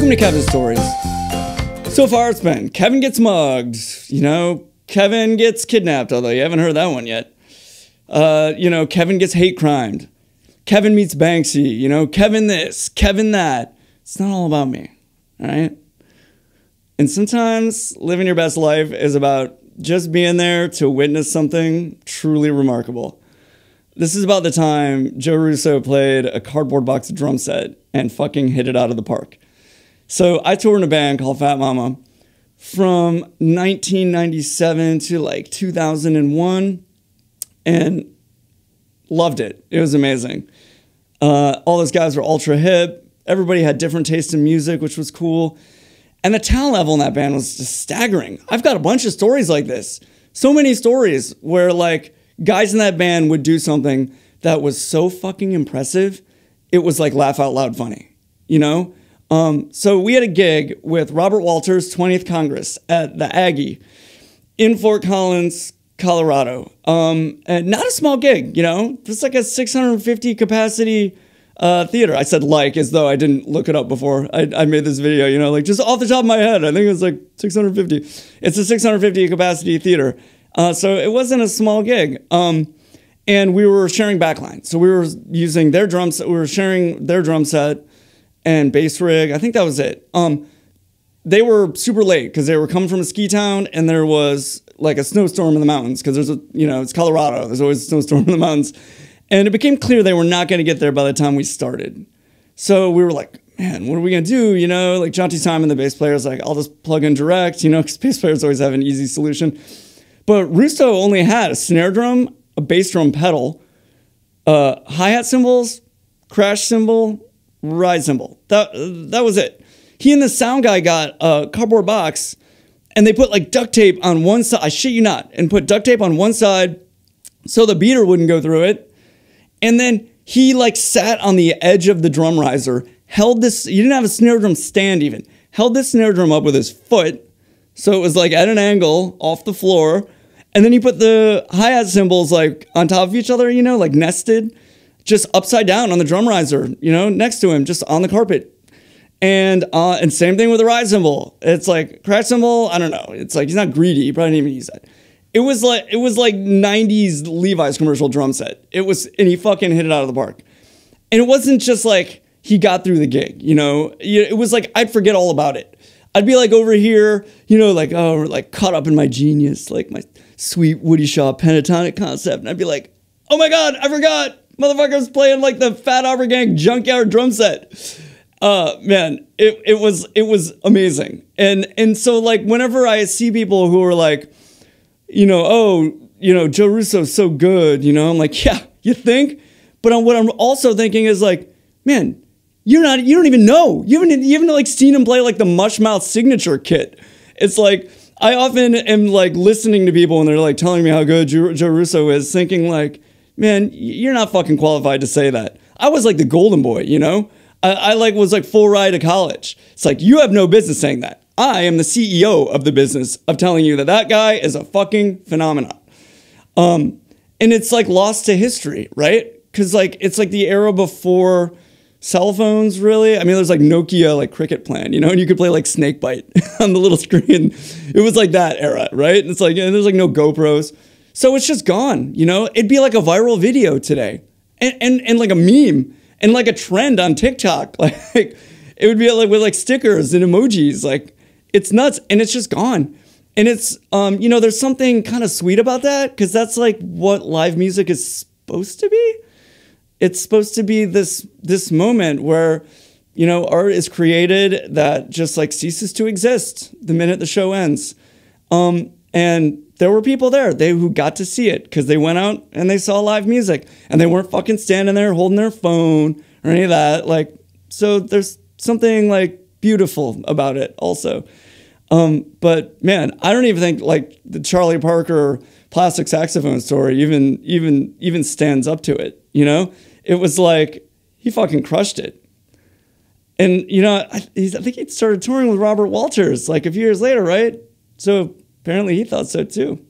Welcome to Kevin's Stories. So far it's been Kevin gets mugged, Kevin gets kidnapped, although you haven't heard that one yet. Kevin gets hate crimed. Kevin meets Banksy, Kevin this, Kevin that. It's not all about me, all right? And sometimes living your best life is about just being there to witness something truly remarkable. This is about the time Joe Russo played a cardboard box drum set and fucking hit it out of the park. So I toured in a band called Fat Mama from 1997 to like 2001 and loved it. It was amazing. All those guys were ultra hip. Everybody had different tastes in music, which was cool. And the talent level in that band was just staggering. I've got a bunch of stories like this. So many stories where like guys in that band would do something that was so fucking impressive. It was like laugh out loud funny, So we had a gig with Robert Walters' 20th Congress at the Aggie in Fort Collins, Colorado. And not a small gig, just like a 650 capacity theater. I said as though I didn't look it up before I made this video, just off the top of my head, I think it was like 650. It's a 650 capacity theater. So it wasn't a small gig. And we were sharing backline. So we were using their drum set, we were sharing their drum set and bass rig. I think that was it. They were super late because they were coming from a ski town and there was like a snowstorm in the mountains because there's it's Colorado. There's always a snowstorm in the mountains. And it became clear they were not going to get there by the time we started. So we were like, man, what are we going to do? Like Jonty Simon, the bass player, is like, I'll just plug in direct, because bass players always have an easy solution. But Russo only had a snare drum, a bass drum pedal, hi-hat cymbals, crash cymbal, ride cymbal. That was it. He and the sound guy got a cardboard box and they put like duct tape on one side, I shit you not, and put duct tape on one side so the beater wouldn't go through it. And then he like sat on the edge of the drum riser, held this, you didn't have a snare drum stand even, held this snare drum up with his foot. So it was like at an angle off the floor. And then he put the hi-hat cymbals like on top of each other, like nested, just upside down on the drum riser, next to him, just on the carpet. And same thing with the ride cymbal. It's like crash cymbal, I don't know. It's like, he's not greedy. He probably didn't even use that. It was like 90s Levi's commercial drum set. And he fucking hit it out of the park. And it wasn't just like he got through the gig, It was like, I'd forget all about it. I'd be like over here, caught up in my genius, like my sweet Woody Shaw pentatonic concept. And I'd be like, oh my God, I forgot. Motherfucker's playing like the Fat Arbor Gang junkyard drum set. Man, it was amazing. And so like whenever I see people who are like, Joe Russo's so good, I'm like, yeah, you think? But what I'm also thinking is like, man, you don't even know. You haven't like seen him play like the Mushmouth signature kit. It's like, I often am like listening to people and they're like telling me how good Joe Russo is, thinking like, man, you're not fucking qualified to say that. I was like the golden boy, I was like full ride to college. It's like, you have no business saying that. I am the CEO of the business of telling you that guy is a fucking phenomenon. And it's like lost to history, right? Because like, it's like the era before cell phones, really. I mean, there's like Nokia, like Cricket Plan, and you could play like Snakebite on the little screen. It was like that era, right? And it's like, there's like no GoPros. So it's just gone, It'd be like a viral video today and like a meme and like a trend on TikTok. Like it would be like with like stickers and emojis. Like it's nuts and it's just gone. And it's, there's something kind of sweet about that because that's like what live music is supposed to be. It's supposed to be this moment where, art is created that just like ceases to exist the minute the show ends. And there were people there who got to see it because they went out and they saw live music and they weren't fucking standing there holding their phone or any of that. Like, so there's something like beautiful about it also. But man, I don't even think like the Charlie Parker plastic saxophone story even stands up to it. It was like, he fucking crushed it. And, I think he started touring with Robert Walters like a few years later, right? So apparently he thought so too.